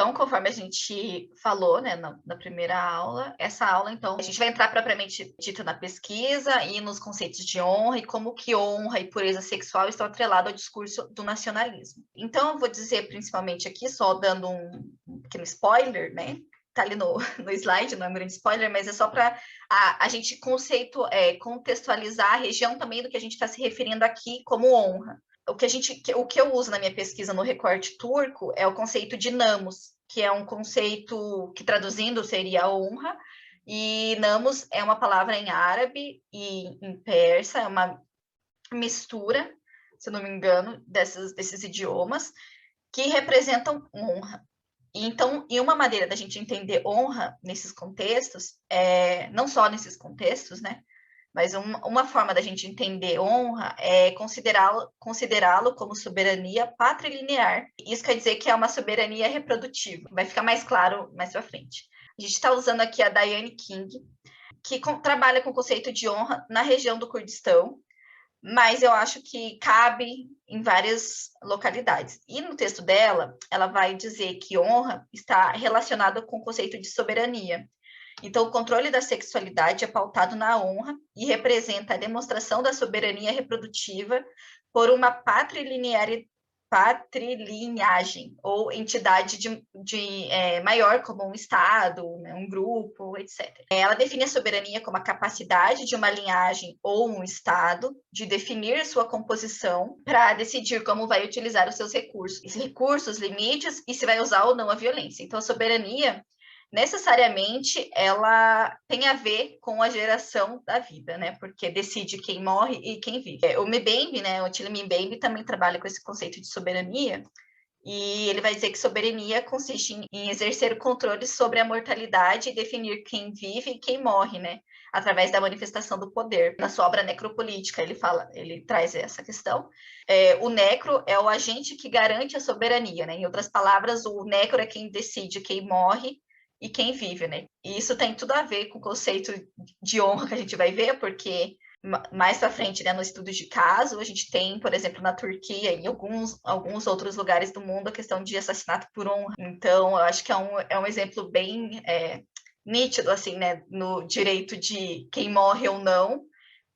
Então, conforme a gente falou, né, na primeira aula, essa aula, então, a gente vai entrar propriamente dito na pesquisa e nos conceitos de honra e como que honra e pureza sexual estão atrelados ao discurso do nacionalismo. Então, eu vou dizer principalmente aqui, só dando um pequeno spoiler, né? Tá ali no slide, não é um grande spoiler, mas é só para a gente contextualizar a região também do que a gente está se referindo aqui como honra. O que eu uso na minha pesquisa no recorte turco é o conceito de namus, que é um conceito que traduzindo seria honra, e namus é uma palavra em árabe e em persa, é uma mistura, se não me engano, desses idiomas, que representam honra. Então, e uma maneira da gente entender honra nesses contextos, não só nesses contextos, né? Mas uma forma da gente entender honra é considerá-lo como soberania patrilinear. Isso quer dizer que é uma soberania reprodutiva. Vai ficar mais claro mais para frente. A gente está usando aqui a Diane King, que trabalha com o conceito de honra na região do Kurdistão, mas eu acho que cabe em várias localidades. E no texto dela, ela vai dizer que honra está relacionada com o conceito de soberania. Então, o controle da sexualidade é pautado na honra e representa a demonstração da soberania reprodutiva por uma patrilinhagem ou entidade maior, como um Estado, né, um grupo, etc. Ela define a soberania como a capacidade de uma linhagem ou um Estado de definir sua composição para decidir como vai utilizar os seus recursos, limites e se vai usar ou não a violência. Então, a soberania necessariamente ela tem a ver com a geração da vida, né? Porque decide quem morre e quem vive. O Mbembe, né? O Attila Mbembe também trabalha com esse conceito de soberania, e ele vai dizer que soberania consiste em exercer o controle sobre a mortalidade e definir quem vive e quem morre, né? Através da manifestação do poder. Na sua obra Necropolítica, ele traz essa questão. O necro é o agente que garante a soberania, né? Em outras palavras, o necro é quem decide quem morre e quem vive, né? E isso tem tudo a ver com o conceito de honra que a gente vai ver, porque mais para frente, né, no estudo de caso, a gente tem, por exemplo, na Turquia e em alguns outros lugares do mundo, a questão de assassinato por honra. Então, eu acho que é um exemplo bem nítido, assim, né, no direito de quem morre ou não,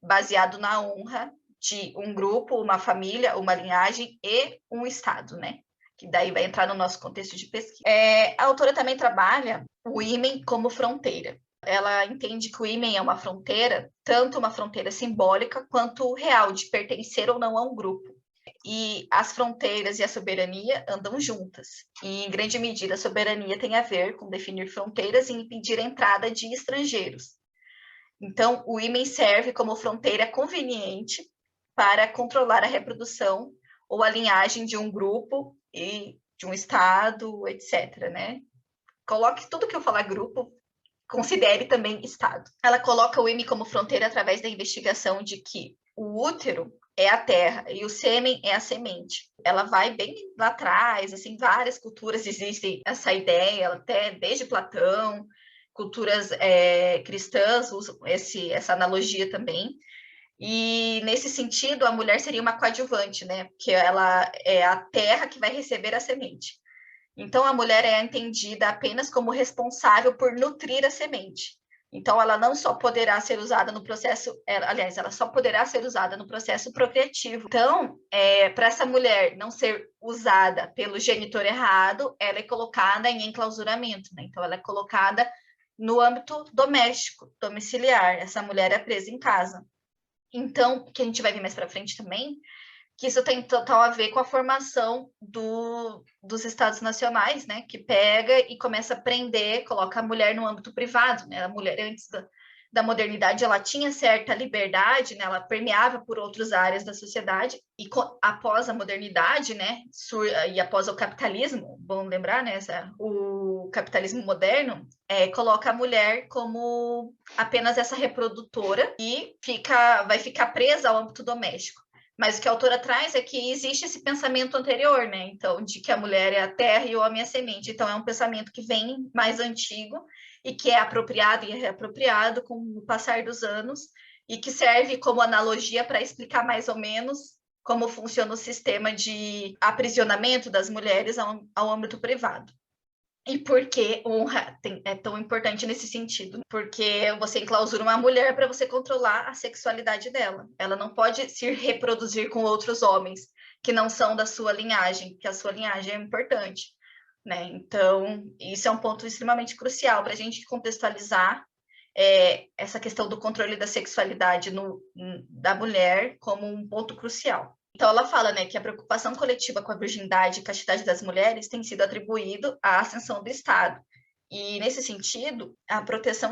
baseado na honra de um grupo, uma família, uma linhagem e um Estado, né? Que daí vai entrar no nosso contexto de pesquisa. A autora também trabalha o ímen como fronteira. Ela entende que o ímen é uma fronteira, tanto uma fronteira simbólica quanto real, de pertencer ou não a um grupo. E as fronteiras e a soberania andam juntas. E, em grande medida, a soberania tem a ver com definir fronteiras e impedir a entrada de estrangeiros. Então, o ímen serve como fronteira conveniente para controlar a reprodução ou a linhagem de um grupo e de um Estado, etc., né? Coloque tudo que eu falar grupo, considere também Estado. Ela coloca o ímen como fronteira através da investigação de que o útero é a terra e o sêmen é a semente. Ela vai bem lá atrás, assim, várias culturas existem essa ideia, até desde Platão, culturas cristãs usam essa analogia também. E, nesse sentido, a mulher seria uma coadjuvante, né? Porque ela é a terra que vai receber a semente. Então, a mulher é entendida apenas como responsável por nutrir a semente. Então, ela não só poderá ser usada no processo, ela só poderá ser usada no processo procriativo. Então, para essa mulher não ser usada pelo genitor errado, ela é colocada em enclausuramento, né? Então, ela é colocada no âmbito doméstico, domiciliar. Essa mulher é presa em casa. Então, que a gente vai ver mais para frente também, que isso tem total a ver com a formação dos Estados nacionais, né? Que pega e começa a prender, coloca a mulher no âmbito privado, né? A mulher, antes da modernidade, ela tinha certa liberdade, né? Ela permeava por outras áreas da sociedade, e após a modernidade, né? E após o capitalismo, bom lembrar, né? O capitalismo moderno coloca a mulher como apenas essa reprodutora e vai ficar presa ao âmbito doméstico. Mas o que a autora traz é que existe esse pensamento anterior, né? Então, de que a mulher é a terra e o homem é a semente. Então, é um pensamento que vem mais antigo e que é apropriado e reapropriado com o passar dos anos e que serve como analogia para explicar mais ou menos como funciona o sistema de aprisionamento das mulheres ao âmbito privado. E por que honra é tão importante nesse sentido? Porque você enclausura uma mulher para você controlar a sexualidade dela. Ela não pode se reproduzir com outros homens que não são da sua linhagem, que a sua linhagem é importante, né? Então, isso é um ponto extremamente crucial para a gente contextualizar essa questão do controle da sexualidade da mulher como um ponto crucial. Então, ela fala, né, que a preocupação coletiva com a virgindade e castidade das mulheres tem sido atribuído à ascensão do Estado. E, nesse sentido, a proteção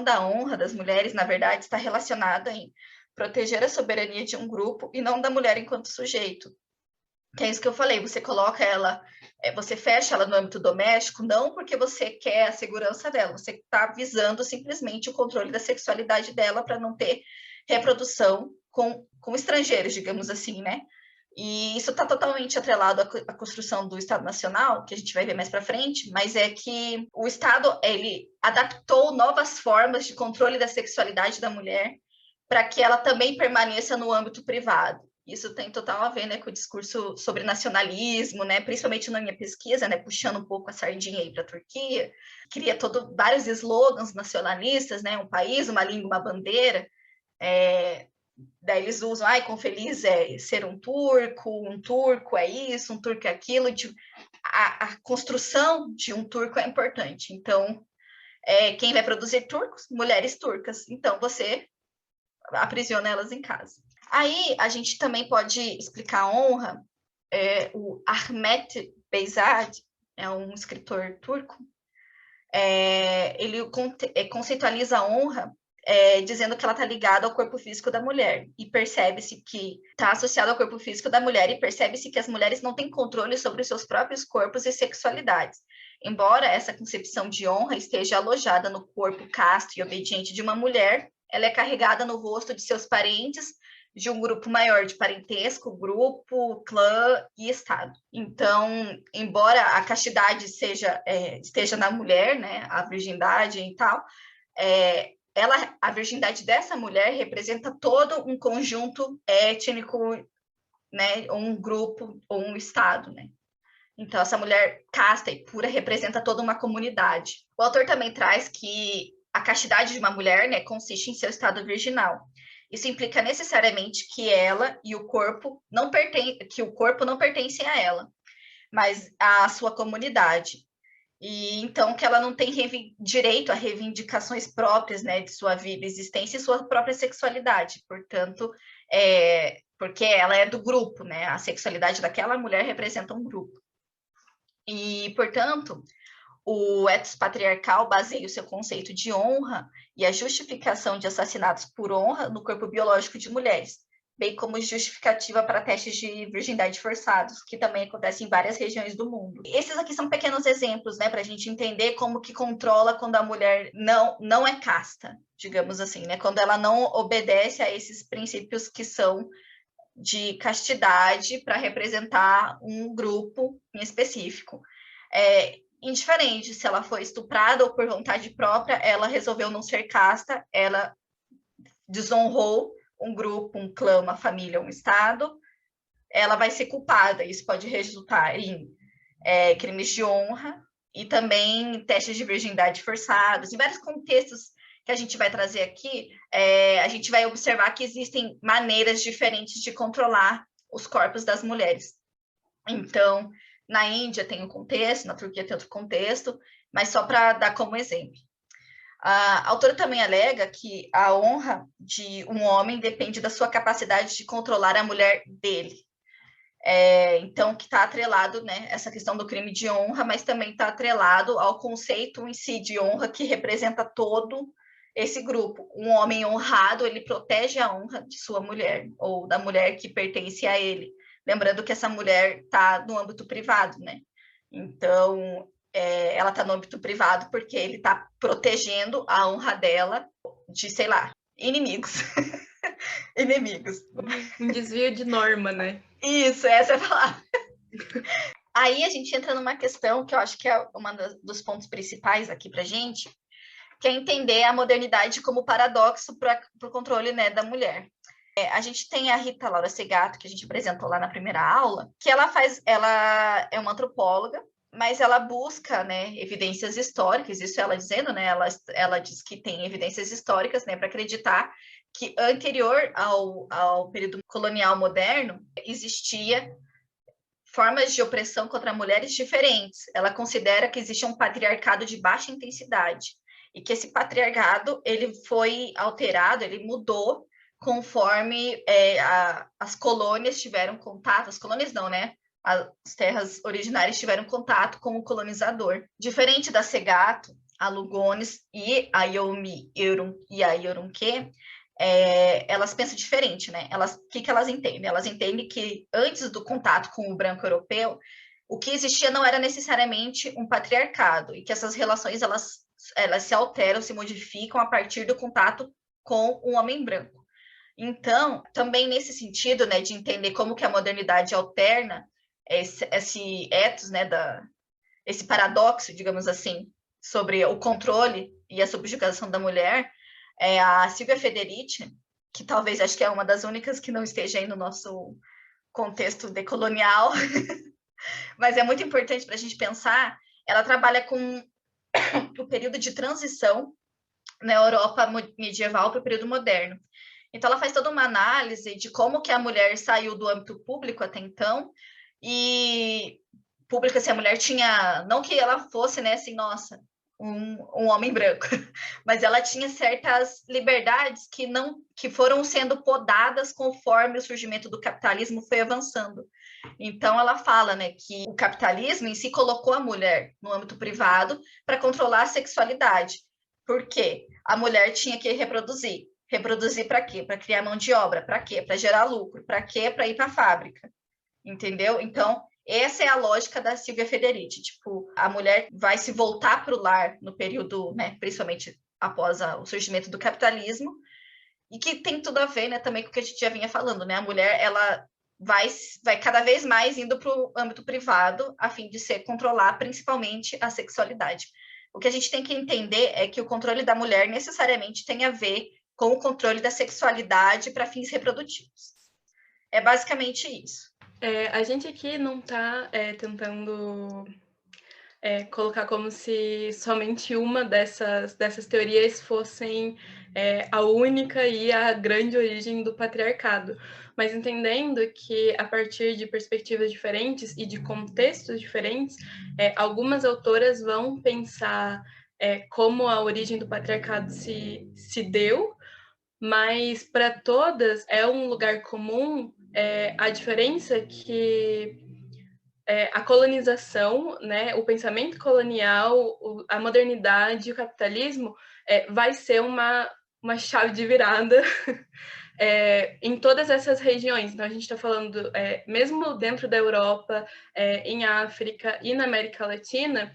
da honra das mulheres, na verdade, está relacionada em proteger a soberania de um grupo e não da mulher enquanto sujeito. Que é isso que eu falei, você coloca ela, você fecha ela no âmbito doméstico, não porque você quer a segurança dela, você está visando simplesmente o controle da sexualidade dela para não ter reprodução com estrangeiros, digamos assim, né? E isso está totalmente atrelado à construção do Estado Nacional, que a gente vai ver mais para frente, mas é que o Estado, ele adaptou novas formas de controle da sexualidade da mulher para que ela também permaneça no âmbito privado. Isso tem total a ver, né, com o discurso sobre nacionalismo, né, principalmente na minha pesquisa, né, puxando um pouco a sardinha aí para a Turquia, cria vários slogans nacionalistas, né, um país, uma língua, uma bandeira. Daí eles usam, quão feliz é ser um turco é isso, um turco é aquilo. A construção de um turco é importante. Então, quem vai produzir turcos? Mulheres turcas. Então, você aprisiona elas em casa. Aí a gente também pode explicar a honra. O Ahmet Beyzad é um escritor turco. Ele conceitualiza a honra dizendo que ela está ligada ao corpo físico da mulher. E percebe-se que está associada ao corpo físico da mulher e percebe-se que as mulheres não têm controle sobre os seus próprios corpos e sexualidades. Embora essa concepção de honra esteja alojada no corpo casto e obediente de uma mulher, ela é carregada no rosto de seus parentes, de um grupo maior de parentesco, grupo, clã e estado. Então, embora a castidade esteja na mulher, né, a virgindade e tal, a virgindade dessa mulher representa todo um conjunto étnico, né, ou um grupo, ou um estado, né? Então, essa mulher casta e pura representa toda uma comunidade. O autor também traz que a castidade de uma mulher, né, consiste em seu estado virginal. Isso implica necessariamente que ela e o corpo não pertencem a ela, mas à sua comunidade. E então que ela não tem direito a reivindicações próprias, né, de sua vida, existência e sua própria sexualidade. Portanto, porque ela é do grupo, né? A sexualidade daquela mulher representa um grupo. E, portanto, o ethos patriarcal baseia o seu conceito de honra e a justificação de assassinatos por honra no corpo biológico de mulheres, bem como justificativa para testes de virgindade forçados, que também acontecem em várias regiões do mundo. Esses aqui são pequenos exemplos, né, para a gente entender como que controla quando a mulher não é casta, digamos assim, né, quando ela não obedece a esses princípios que são de castidade para representar um grupo em específico. Indiferente se ela foi estuprada ou por vontade própria, ela resolveu não ser casta, ela desonrou um grupo, um clã, uma família, um estado, ela vai ser culpada. Isso pode resultar em crimes de honra e também testes de virgindade forçados. Em vários contextos que a gente vai trazer aqui, a gente vai observar que existem maneiras diferentes de controlar os corpos das mulheres. Então, na Índia tem um contexto, na Turquia tem outro contexto, mas só para dar como exemplo. A autora também alega que a honra de um homem depende da sua capacidade de controlar a mulher dele. Então, que está atrelado, né, essa questão do crime de honra, mas também está atrelado ao conceito em si de honra que representa todo esse grupo. Um homem honrado, ele protege a honra de sua mulher, ou da mulher que pertence a ele. Lembrando que essa mulher está no âmbito privado, né? Então, ela está no âmbito privado porque ele está protegendo a honra dela de, sei lá, inimigos. Inimigos. Um desvio de norma, né? Isso, essa é a palavra. Aí a gente entra numa questão que eu acho que é um dos pontos principais aqui para a gente, que é entender a modernidade como paradoxo para o controle, né, da mulher. A gente tem a Rita Laura Segato, que a gente apresentou lá na primeira aula, que ela é uma antropóloga, mas ela busca, né, evidências históricas, isso ela dizendo, né, ela diz que tem evidências históricas, né, para acreditar que anterior ao período colonial moderno existia formas de opressão contra mulheres diferentes. Ela considera que existe um patriarcado de baixa intensidade e que esse patriarcado ele foi alterado, ele mudou conforme as colônias tiveram contato, as colônias não, né? As terras originárias tiveram contato com o colonizador. Diferente da Segato, a Lugones e a Yomi e a Yorunque, elas pensam diferente, né? O que elas entendem? Elas entendem que antes do contato com o branco europeu, o que existia não era necessariamente um patriarcado e que essas relações elas se alteram, se modificam a partir do contato com o homem branco. Então, também nesse sentido, né, de entender como que a modernidade alterna esse ethos, né, esse paradoxo, digamos assim, sobre o controle e a subjugação da mulher, a Silvia Federici, que talvez acho que é uma das únicas que não esteja aí no nosso contexto decolonial, mas é muito importante para a gente pensar, ela trabalha com o período de transição na Europa medieval para o período moderno. Então, ela faz toda uma análise de como que a mulher saiu do âmbito público até então, e público, assim, a mulher tinha, não que ela fosse, né, assim, nossa, um homem branco, mas ela tinha certas liberdades que foram sendo podadas conforme o surgimento do capitalismo foi avançando. Então ela fala, né, que o capitalismo em si colocou a mulher no âmbito privado para controlar a sexualidade. Por quê? A mulher tinha que reproduzir. Reproduzir para quê? Para criar mão de obra. Para quê? Para gerar lucro. Para quê? Para ir para a fábrica. Entendeu? Então, essa é a lógica da Silvia Federici. Tipo, a mulher vai se voltar para o lar no período, né, principalmente após o surgimento do capitalismo, e que tem tudo a ver, né, também com o que a gente já vinha falando, né? A mulher, ela vai cada vez mais indo para o âmbito privado, a fim de controlar principalmente a sexualidade. O que a gente tem que entender é que o controle da mulher necessariamente tem a ver com o controle da sexualidade para fins reprodutivos. É basicamente isso. A gente aqui não está tentando colocar como se somente uma dessas teorias fossem a única e a grande origem do patriarcado, mas entendendo que a partir de perspectivas diferentes e de contextos diferentes, algumas autoras vão pensar como a origem do patriarcado se deu, mas para todas é um lugar comum a diferença que a colonização, né, o pensamento colonial, a modernidade, o capitalismo vai ser uma chave de virada em todas essas regiões. Então, a gente está falando, mesmo dentro da Europa, em África e na América Latina,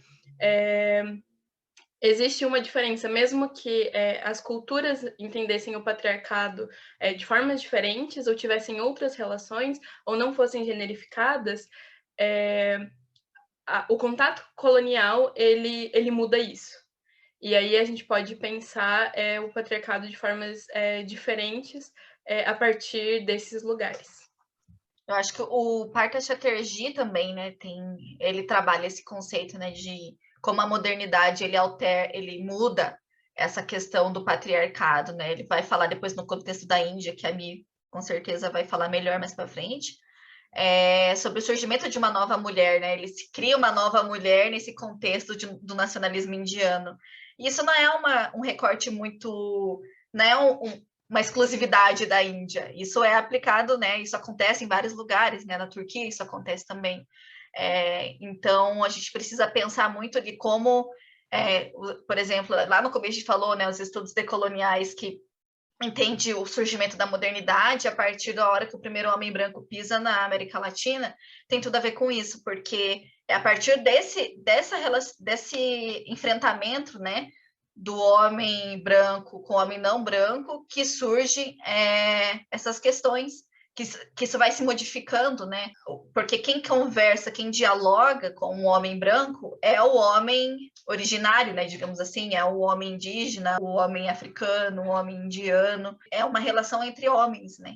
existe uma diferença, mesmo que as culturas entendessem o patriarcado de formas diferentes, ou tivessem outras relações, ou não fossem generificadas, o contato colonial, ele muda isso. E aí a gente pode pensar o patriarcado de formas diferentes a partir desses lugares. Eu acho que o Partha Chatterjee também, né, ele trabalha esse conceito, né, de como a modernidade ele muda essa questão do patriarcado, né? Ele vai falar depois no contexto da Índia, que a Mi com certeza vai falar melhor mais para frente, sobre o surgimento de uma nova mulher, né? Ele se cria uma nova mulher nesse contexto do nacionalismo indiano. E isso não é um recorte muito, não é uma exclusividade da Índia. Isso é aplicado, né? Isso acontece em vários lugares, né? Na Turquia isso acontece também. Então a gente precisa pensar muito de como, por exemplo, lá no começo a gente falou, né? Os estudos decoloniais que entende o surgimento da modernidade a partir da hora que o primeiro homem branco pisa na América Latina, tem tudo a ver com isso, porque é a partir desse enfrentamento, né, do homem branco com o homem não branco que surgem essas questões, que isso vai se modificando, né? Porque quem conversa, quem dialoga com o homem branco é o homem originário, né? Digamos assim, é o homem indígena, o homem africano, o homem indiano. É uma relação entre homens, né?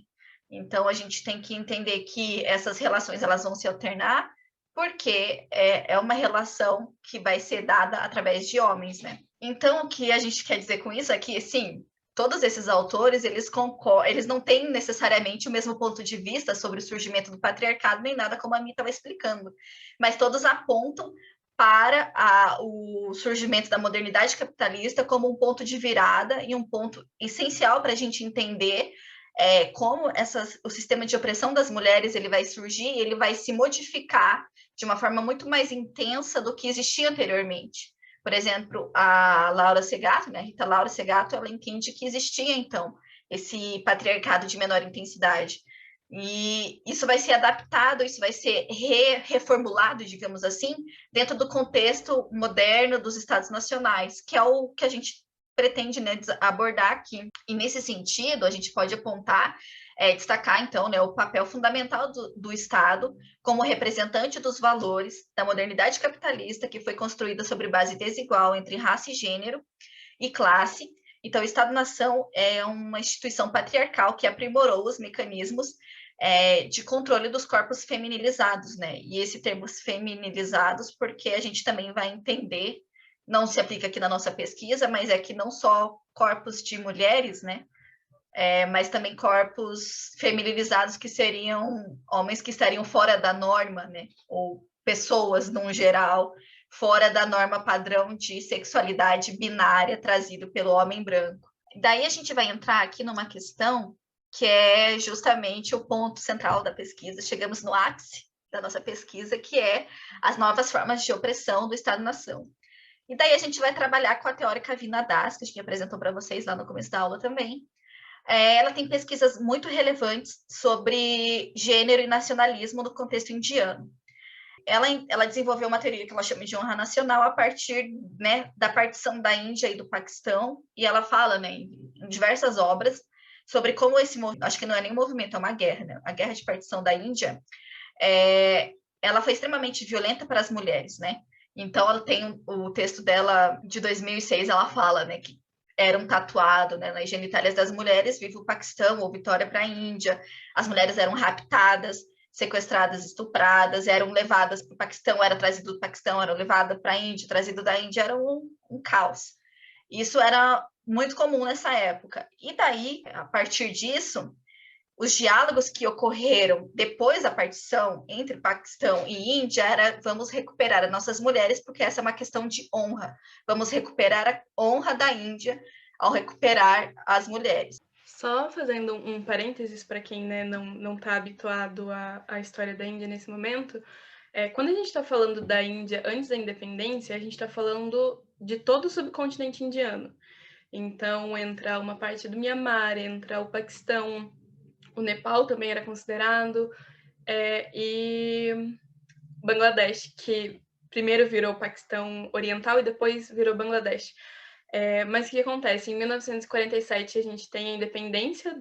Então a gente tem que entender que essas relações elas vão se alternar porque é uma relação que vai ser dada através de homens, né? Então, o que a gente quer dizer com isso é que, sim, todos esses autores, eles não têm necessariamente o mesmo ponto de vista sobre o surgimento do patriarcado, nem nada como a Mi estava explicando, mas todos apontam para o surgimento da modernidade capitalista como um ponto de virada e um ponto essencial para a gente entender como o sistema de opressão das mulheres ele vai surgir, ele vai se modificar de uma forma muito mais intensa do que existia anteriormente. Por exemplo, a Laura Segato, né, a Rita Laura Segato, ela entende que existia, então, esse patriarcado de menor intensidade. E isso vai ser adaptado, isso vai ser reformulado, digamos assim, dentro do contexto moderno dos Estados nacionais, que é o que a gente pretende, né, abordar aqui. E nesse sentido, a gente pode apontar, destacar, então, né, o papel fundamental do Estado como representante dos valores da modernidade capitalista, que foi construída sobre base desigual entre raça e gênero e classe. Então, o Estado-nação é uma instituição patriarcal que aprimorou os mecanismos de controle dos corpos feminilizados, né? E esse termo feminilizados, porque a gente também vai entender, não se aplica aqui na nossa pesquisa, mas é que não só corpos de mulheres, né? Mas também corpos feminilizados que seriam homens que estariam fora da norma, né? Ou pessoas, num geral, fora da norma padrão de sexualidade binária trazido pelo homem branco. Daí a gente vai entrar aqui numa questão que é justamente o ponto central da pesquisa. Chegamos no ápice da nossa pesquisa, que é as novas formas de opressão do Estado-nação. E daí a gente vai trabalhar com a teórica Vina Das, que a gente apresentou para vocês lá no começo da aula também. Ela tem pesquisas muito relevantes sobre gênero e nacionalismo no contexto indiano. Ela desenvolveu uma teoria que ela chama de honra nacional a partir, né, da partição da Índia e do Paquistão, e ela fala, né, em diversas obras sobre como esse movimento, acho que não é nem um movimento, é uma guerra, né, a guerra de partição da Índia, ela foi extremamente violenta para as mulheres, né, então ela tem o texto dela de 2006, ela fala, né, que era um tatuado, né, nas genitálias das mulheres, viva o Paquistão ou vitória para a Índia, as mulheres eram raptadas, sequestradas, estupradas, eram levadas para o Paquistão, era trazido do Paquistão, eram levadas para a Índia, trazido da Índia, era um caos. Isso era muito comum nessa época. E daí, a partir disso, os diálogos que ocorreram depois da partição entre Paquistão e Índia era vamos recuperar as nossas mulheres, porque essa é uma questão de honra. Vamos recuperar a honra da Índia ao recuperar as mulheres. Só fazendo um parênteses para quem, né, não está habituado à história da Índia nesse momento, quando a gente está falando da Índia antes da independência, a gente está falando de todo o subcontinente indiano. Então, entra uma parte do Mianmar, entra o Paquistão, o Nepal também era considerado, e Bangladesh, que primeiro virou Paquistão Oriental e depois virou Bangladesh. Mas o que acontece? Em 1947, a gente tem a independência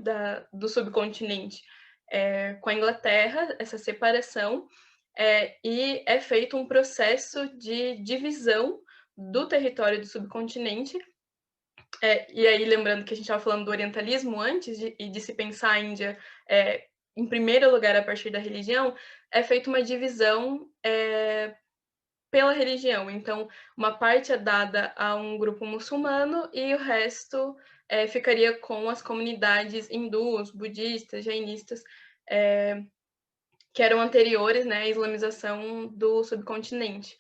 do subcontinente com a Inglaterra, essa separação, e é feito um processo de divisão do território do subcontinente. E aí, lembrando que a gente estava falando do orientalismo antes, e de se pensar a Índia em primeiro lugar a partir da religião, é feita uma divisão pela religião. Então, uma parte é dada a um grupo muçulmano e o resto ficaria com as comunidades hindus, budistas, jainistas, que eram anteriores, né, à islamização do subcontinente.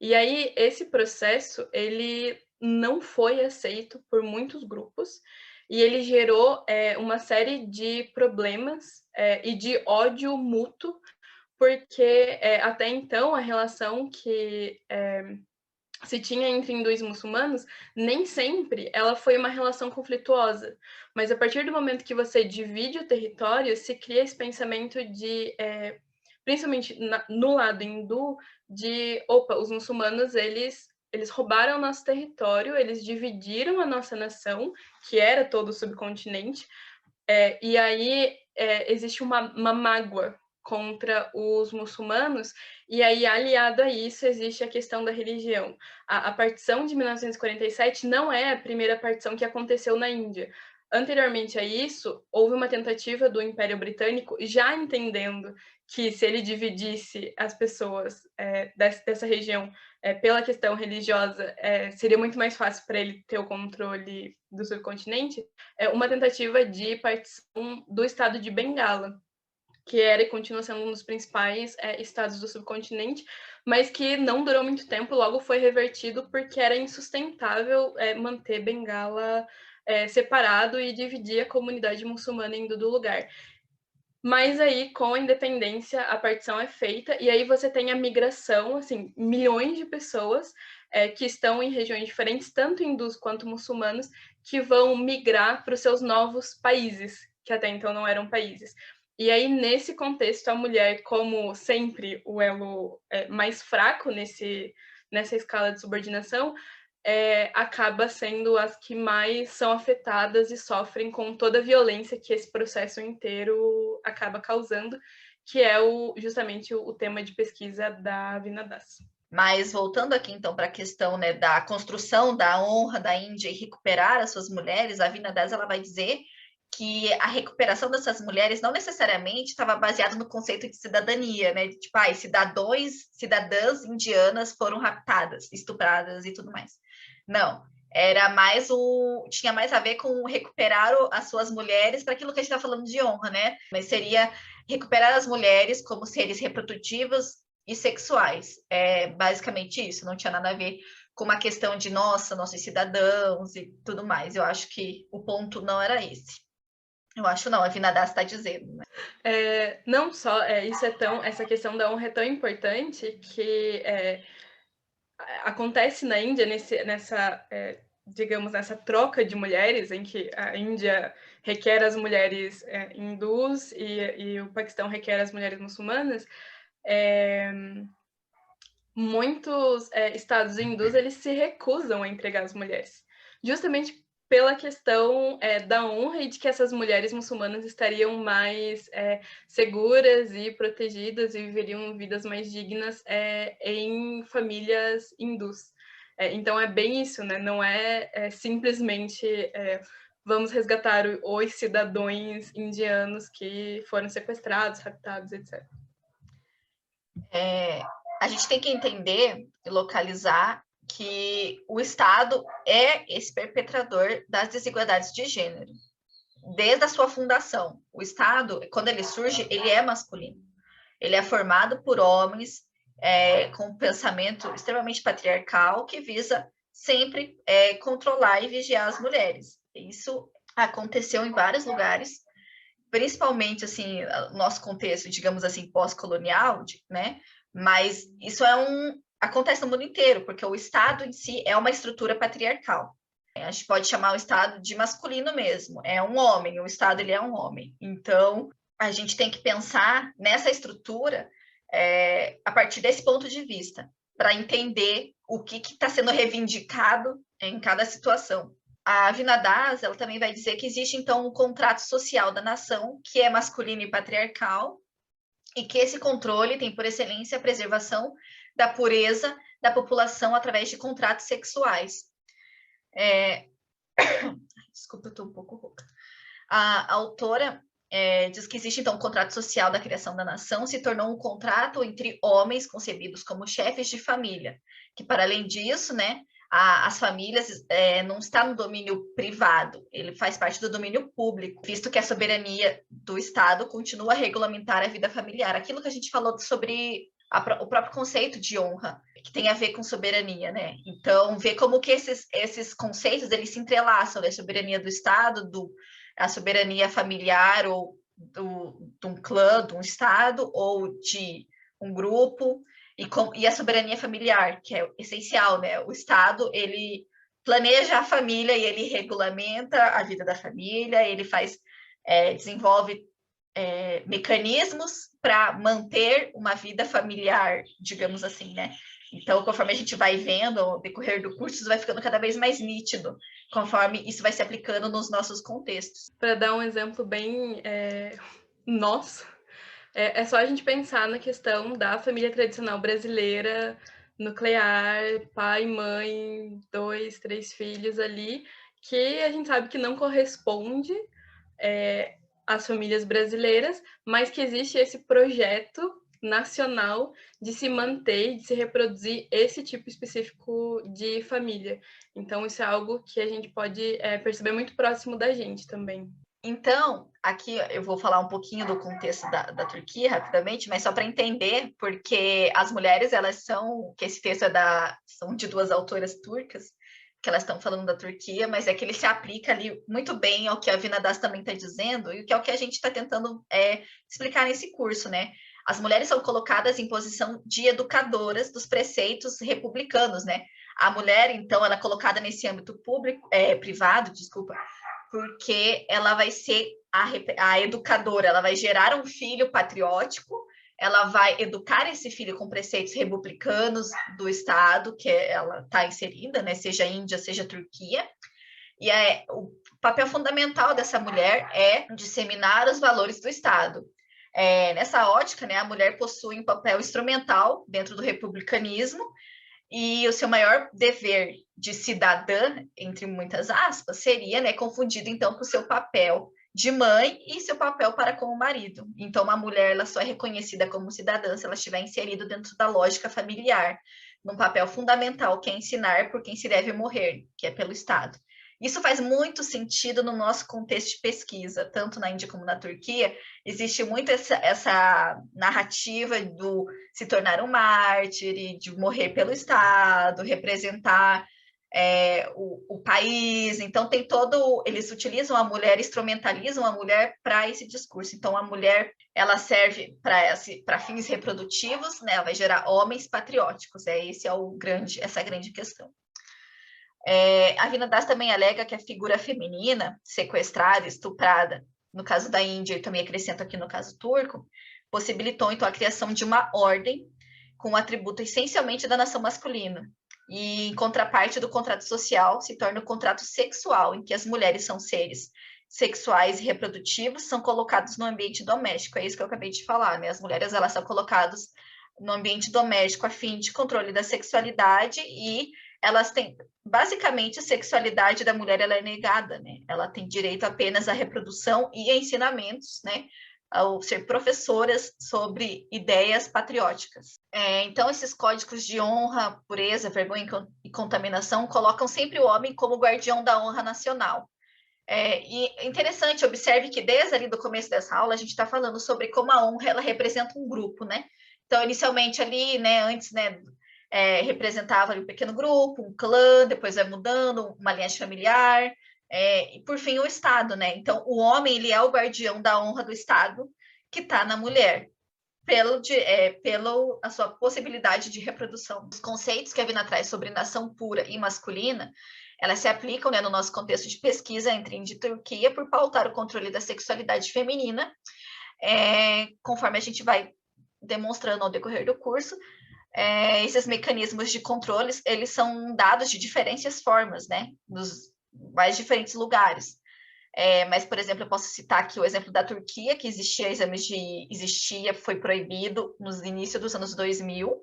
E aí, esse processo, ele não foi aceito por muitos grupos, e ele gerou uma série de problemas e de ódio mútuo, porque até então a relação que se tinha entre hindus e muçulmanos, nem sempre ela foi uma relação conflituosa. Mas a partir do momento que você divide o território, se cria esse pensamento de, principalmente no lado hindu, de, opa, os muçulmanos, eles roubaram o nosso território, eles dividiram a nossa nação, que era todo o subcontinente, e aí existe uma mágoa contra os muçulmanos, e aí, aliado a isso, existe a questão da religião. A partição de 1947 não é a primeira partição que aconteceu na Índia. Anteriormente a isso, houve uma tentativa do Império Britânico, já entendendo que se ele dividisse as pessoas dessa região pela questão religiosa, seria muito mais fácil para ele ter o controle do subcontinente, uma tentativa de partição do estado de Bengala, que era e continua sendo um dos principais estados do subcontinente, mas que não durou muito tempo, logo foi revertido porque era insustentável manter Bengala separado e dividir a comunidade muçulmana indo do lugar. Mas aí, com a independência, a partição é feita, e aí você tem a migração, assim, milhões de pessoas que estão em regiões diferentes, tanto hindus quanto muçulmanos, que vão migrar para os seus novos países, que até então não eram países. E aí, nesse contexto, a mulher, como sempre o elo mais fraco nessa escala de subordinação, acaba sendo as que mais são afetadas e sofrem com toda a violência que esse processo inteiro acaba causando, que é justamente o tema de pesquisa da Vina Das. Mas voltando aqui então para a questão, né, da construção da honra da Índia e recuperar as suas mulheres, a Vina Das ela vai dizer que a recuperação dessas mulheres não necessariamente estava baseada no conceito de cidadania, né? De, tipo, cidadãs indianas foram raptadas, estupradas e tudo mais. Não, era mais tinha mais a ver com recuperar as suas mulheres para aquilo que a gente está falando de honra, né? Mas seria recuperar as mulheres como seres reprodutivos e sexuais. É basicamente isso, não tinha nada a ver com uma questão de nossos cidadãos e tudo mais. Eu acho que o ponto não era esse. Eu acho não, a Vinadass está dizendo, né? Não só, essa questão da honra é tão importante que acontece na Índia digamos, nessa troca de mulheres, em que a Índia requer as mulheres hindus e o Paquistão requer as mulheres muçulmanas. Muitos estados hindus eles se recusam a entregar as mulheres, justamente pela questão da honra e de que essas mulheres muçulmanas estariam mais seguras e protegidas e viveriam vidas mais dignas em famílias hindus. Então é bem isso, né? Não é simplesmente vamos resgatar os cidadãos indianos que foram sequestrados, raptados, etc. A gente tem que entender e localizar que o Estado é esse perpetrador das desigualdades de gênero. Desde a sua fundação, o Estado, quando ele surge, ele é masculino. Ele é formado por homens com um pensamento extremamente patriarcal que visa sempre controlar e vigiar as mulheres. Isso aconteceu em vários lugares, principalmente assim, no nosso contexto, digamos assim, pós-colonial, né? Mas isso acontece no mundo inteiro, porque o Estado em si é uma estrutura patriarcal. A gente pode chamar o Estado de masculino mesmo, é um homem, o Estado ele é um homem. Então, a gente tem que pensar nessa estrutura a partir desse ponto de vista, para entender o que está sendo reivindicado em cada situação. A Vinadass, ela também vai dizer que existe, então, um contrato social da nação, que é masculino e patriarcal, e que esse controle tem, por excelência, a preservação da pureza da população através de contratos sexuais. Desculpa, eu estou um pouco rouca. A autora diz que existe, então, um contrato social da criação da nação, se tornou um contrato entre homens concebidos como chefes de família, que, para além disso, né, as famílias não está no domínio privado, ele faz parte do domínio público, visto que a soberania do Estado continua a regulamentar a vida familiar. Aquilo que a gente falou sobre o próprio conceito de honra, que tem a ver com soberania, né? Então, ver como que esses conceitos, eles se entrelaçam, né? A soberania do Estado, a soberania familiar, ou de um clã, de um Estado, ou de um grupo, e a soberania familiar, que é essencial, né? O Estado, ele planeja a família e ele regulamenta a vida da família, ele desenvolve mecanismos para manter uma vida familiar, digamos assim, né? Então, conforme a gente vai vendo ao decorrer do curso, isso vai ficando cada vez mais nítido, conforme isso vai se aplicando nos nossos contextos. Para dar um exemplo bem nosso, é só a gente pensar na questão da família tradicional brasileira, nuclear, pai, mãe, 2, 3 filhos ali, que a gente sabe que não corresponde às famílias brasileiras, mas que existe esse projeto nacional de se manter, de se reproduzir esse tipo específico de família. Então, isso é algo que a gente pode perceber muito próximo da gente também. Então, aqui eu vou falar um pouquinho do contexto da Turquia rapidamente, mas só para entender, porque as mulheres, elas são, que esse texto são de duas autoras turcas, que elas estão falando da Turquia, mas é que ele se aplica ali muito bem ao que a Vina Das também está dizendo, e que é o que a gente está tentando explicar nesse curso, né? As mulheres são colocadas em posição de educadoras dos preceitos republicanos, né? A mulher, então, ela é colocada nesse âmbito privado, desculpa, porque ela vai ser a educadora, ela vai gerar um filho patriótico, ela vai educar esse filho com preceitos republicanos do Estado, que ela está inserida, né? Seja Índia, seja Turquia. E o papel fundamental dessa mulher é disseminar os valores do Estado. Nessa ótica, né, a mulher possui um papel instrumental dentro do republicanismo, e o seu maior dever de cidadã, entre muitas aspas, seria, né, confundido então com o seu papel de mãe e seu papel para com o marido. Então, uma mulher ela só é reconhecida como cidadã se ela estiver inserida dentro da lógica familiar, num papel fundamental que é ensinar por quem se deve morrer, que é pelo Estado. Isso faz muito sentido no nosso contexto de pesquisa, tanto na Índia como na Turquia. Existe muito essa narrativa do se tornar um mártir, de morrer pelo Estado, representar o país. Então, tem todo... Eles utilizam a mulher, instrumentalizam a mulher para esse discurso. Então, a mulher, ela serve para fins reprodutivos, né? Ela vai gerar homens patrióticos. Essa é a grande questão. A Vina Das também alega que a figura feminina, sequestrada, estuprada, no caso da Índia, e também acrescento aqui no caso turco, possibilitou então a criação de uma ordem com um atributo essencialmente da nação masculina. E em contraparte do contrato social, se torna o contrato sexual, em que as mulheres são seres sexuais e reprodutivos, são colocados no ambiente doméstico. É isso que eu acabei de falar, né? As mulheres elas são colocadas no ambiente doméstico a fim de controle da sexualidade, e elas têm, basicamente, a sexualidade da mulher ela é negada, né? Ela tem direito apenas à reprodução e a ensinamentos, né? Ao ser professoras sobre ideias patrióticas. Então, esses códigos de honra, pureza, vergonha e contaminação colocam sempre o homem como guardião da honra nacional. E é interessante, observe que desde ali do começo dessa aula, a gente está falando sobre como a honra ela representa um grupo, né? Então, inicialmente ali, né, antes, né, representava ali um pequeno grupo, um clã, depois vai mudando, uma linhagem familiar, e por fim o Estado, né? Então, o homem, ele é o guardião da honra do Estado, que está na mulher, pela a sua possibilidade de reprodução. Os conceitos que a Vina traz sobre nação pura e masculina, elas se aplicam, né, no nosso contexto de pesquisa entre Índia e Turquia por pautar o controle da sexualidade feminina, conforme a gente vai demonstrando ao decorrer do curso. Esses mecanismos de controle, eles são dados de diferentes formas, né, nos mais diferentes lugares. Mas, por exemplo, eu posso citar aqui o exemplo da Turquia, que foi proibido nos inícios dos anos 2000.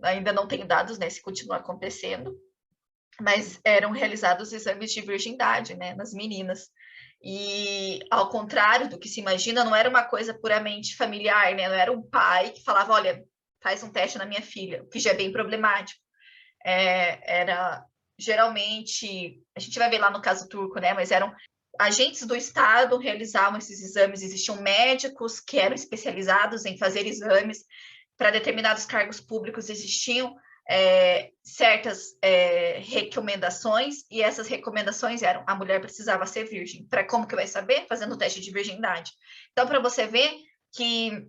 Ainda não tenho dados, né, se continua acontecendo, mas eram realizados exames de virgindade, né, nas meninas. E, ao contrário do que se imagina, não era uma coisa puramente familiar, né, não era um pai que falava, olha, faz um teste na minha filha, o que já é bem problemático. Era, geralmente, a gente vai ver lá no caso turco, né, mas eram agentes do Estado realizavam esses exames, existiam médicos que eram especializados em fazer exames para determinados cargos públicos, existiam certas recomendações, e essas recomendações eram, a mulher precisava ser virgem. Para como que vai saber? Fazendo o teste de virgindade. Então, para você ver que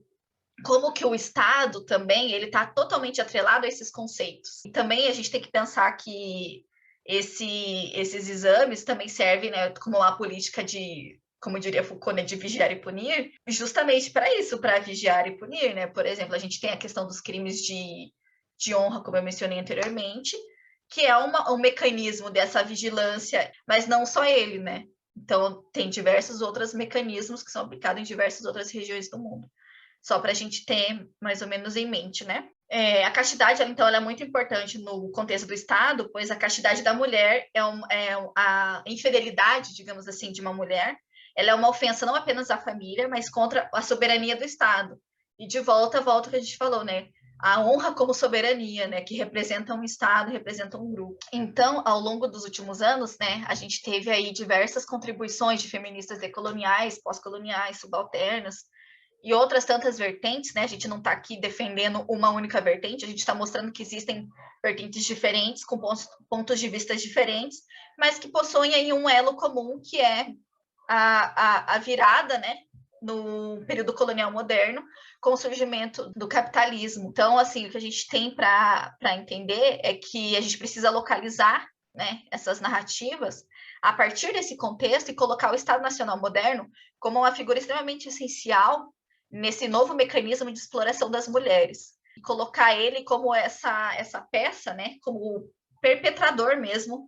como que o Estado também, ele está totalmente atrelado a esses conceitos. E também a gente tem que pensar que esses exames também servem, né, como uma política de, como diria Foucault, né, de vigiar e punir, justamente para isso, para vigiar e punir, né? Por exemplo, a gente tem a questão dos crimes de honra, como eu mencionei anteriormente, que é um mecanismo dessa vigilância, mas não só ele, né? Então, tem diversos outros mecanismos que são aplicados em diversas outras regiões do mundo. Só para a gente ter mais ou menos em mente, né? A castidade, então, ela é muito importante no contexto do Estado, pois a castidade da mulher a infidelidade, digamos assim, de uma mulher, ela é uma ofensa não apenas à família, mas contra a soberania do Estado. E de volta ao que a gente falou, né? A honra como soberania, né? Que representa um Estado, representa um grupo. Então, ao longo dos últimos anos, né? A gente teve aí diversas contribuições de feministas decoloniais, pós-coloniais, subalternas, e outras tantas vertentes, né? A gente não está aqui defendendo uma única vertente, a gente está mostrando que existem vertentes diferentes, com pontos de vista diferentes, mas que possuem aí um elo comum, que é a virada, né? No período colonial moderno, com o surgimento do capitalismo. Então, assim, o que a gente tem para entender é que a gente precisa localizar, né, essas narrativas a partir desse contexto e colocar o Estado Nacional moderno como uma figura extremamente essencial nesse novo mecanismo de exploração das mulheres. E colocar ele como essa peça, né, como perpetrador mesmo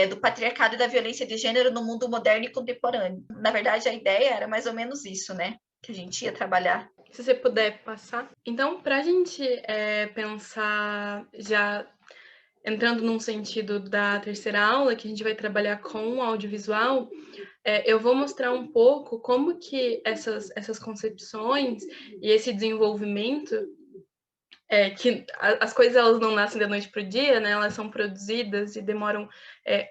do patriarcado e da violência de gênero no mundo moderno e contemporâneo. Na verdade, a ideia era mais ou menos isso, né, que a gente ia trabalhar. Se você puder passar. Então, para a gente pensar já entrando num sentido da terceira aula, que a gente vai trabalhar com o audiovisual, eu vou mostrar um pouco como que essas concepções e esse desenvolvimento, que as coisas elas não nascem da noite para o dia, né? Elas são produzidas e demoram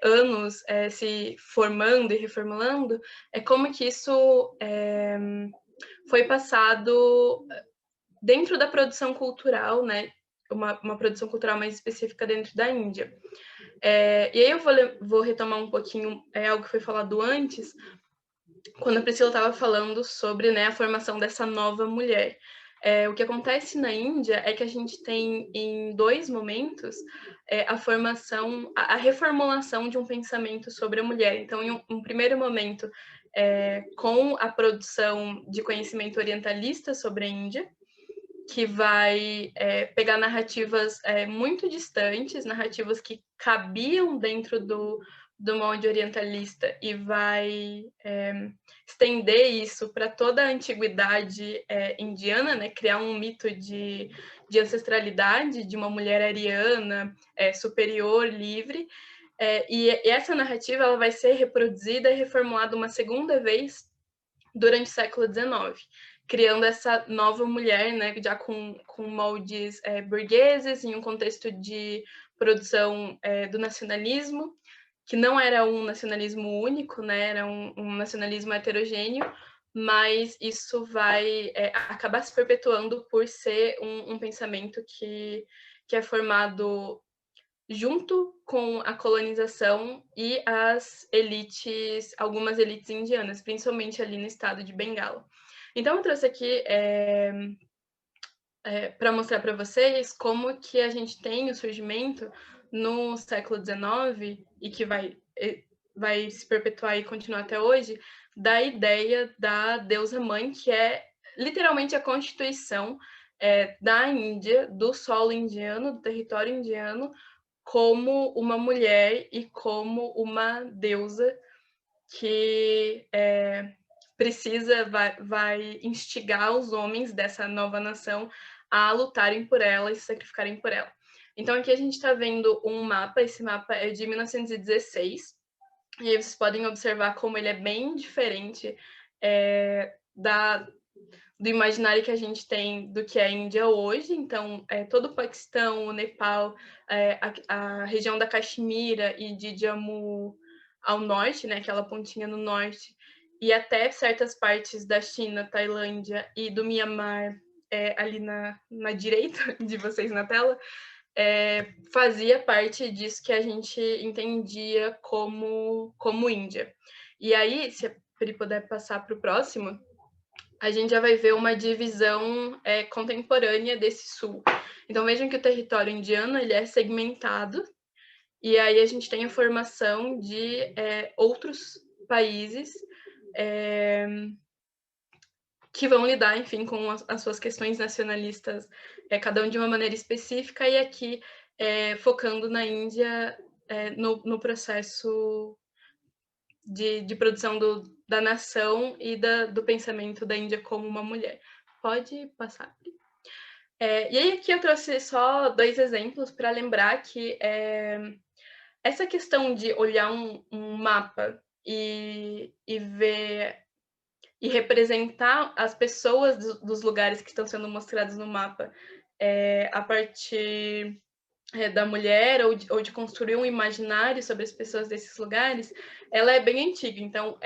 anos se formando e reformulando, como que isso foi passado dentro da produção cultural, né? Uma produção cultural mais específica dentro da Índia. E aí eu vou retomar um pouquinho algo que foi falado antes, quando a Priscila estava falando sobre, né, a formação dessa nova mulher. O que acontece na Índia é que a gente tem, em 2 momentos, a formação, a reformulação de um pensamento sobre a mulher. Então, em um primeiro momento, com a produção de conhecimento orientalista sobre a Índia, que vai pegar narrativas muito distantes, narrativas que cabiam dentro do molde orientalista e vai estender isso para toda a antiguidade indiana, né? Criar um mito de ancestralidade, de uma mulher ariana superior, livre. E essa narrativa ela vai ser reproduzida e reformulada uma segunda vez durante o século XIX, criando essa nova mulher, né, já com moldes burgueses, em um contexto de produção do nacionalismo, que não era um nacionalismo único, né, era um nacionalismo heterogêneo, mas isso vai acabar se perpetuando por ser um pensamento que é formado junto com a colonização e as elites, algumas elites indianas, principalmente ali no estado de Bengala. Então, eu trouxe aqui para mostrar para vocês como que a gente tem o surgimento no século XIX e que vai se perpetuar e continuar até hoje, da ideia da deusa-mãe, que é literalmente a constituição da Índia, do solo indiano, do território indiano, como uma mulher e como uma deusa que vai instigar os homens dessa nova nação a lutarem por ela e se sacrificarem por ela. Então aqui a gente está vendo um mapa, esse mapa é de 1916, e aí vocês podem observar como ele é bem diferente do imaginário que a gente tem do que é a Índia hoje. Então, todo o Paquistão, o Nepal, a região da Caxemira e de Jammu ao norte, né, aquela pontinha no norte, e até certas partes da China, Tailândia e do Mianmar, ali na direita de vocês na tela, fazia parte disso que a gente entendia como Índia. E aí, se a Pri puder passar para o próximo, a gente já vai ver uma divisão contemporânea desse sul. Então, vejam que o território indiano ele é segmentado, e aí a gente tem a formação de outros países que vão lidar, enfim, com as suas questões nacionalistas, cada um de uma maneira específica, e aqui focando na Índia no processo de produção da nação e do pensamento da Índia como uma mulher. Pode passar. E aí aqui eu trouxe só 2 exemplos para lembrar que essa questão de olhar um mapa e ver e representar as pessoas dos lugares que estão sendo mostrados no mapa a partir da mulher ou de construir um imaginário sobre as pessoas desses lugares, ela é bem antiga. Então,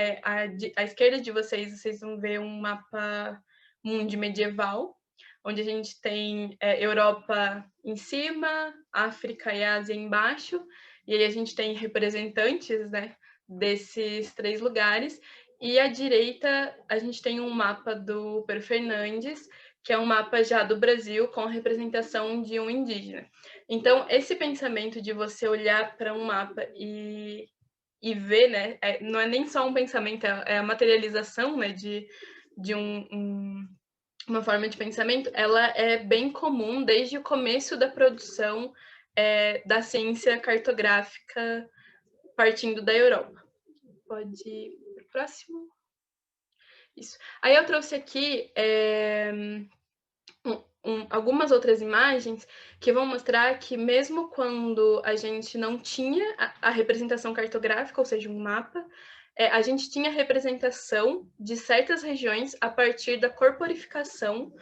à esquerda de vocês, vocês vão ver um mapa mundi medieval, onde a gente tem Europa em cima, África e Ásia embaixo, e aí a gente tem representantes, né, desses 3 lugares. E à direita, a gente tem um mapa do Pero Fernandes, que é um mapa já do Brasil com a representação de um indígena. Então, esse pensamento de você olhar para um mapa e ver, né, não é nem só um pensamento, é a materialização, né, de uma forma de pensamento, ela é bem comum desde o começo da produção da ciência cartográfica partindo da Europa. Pode ir para o próximo. Isso. Aí eu trouxe aqui algumas outras imagens que vão mostrar que mesmo quando a gente não tinha a representação cartográfica, ou seja, um mapa, a gente tinha representação de certas regiões a partir da corporificação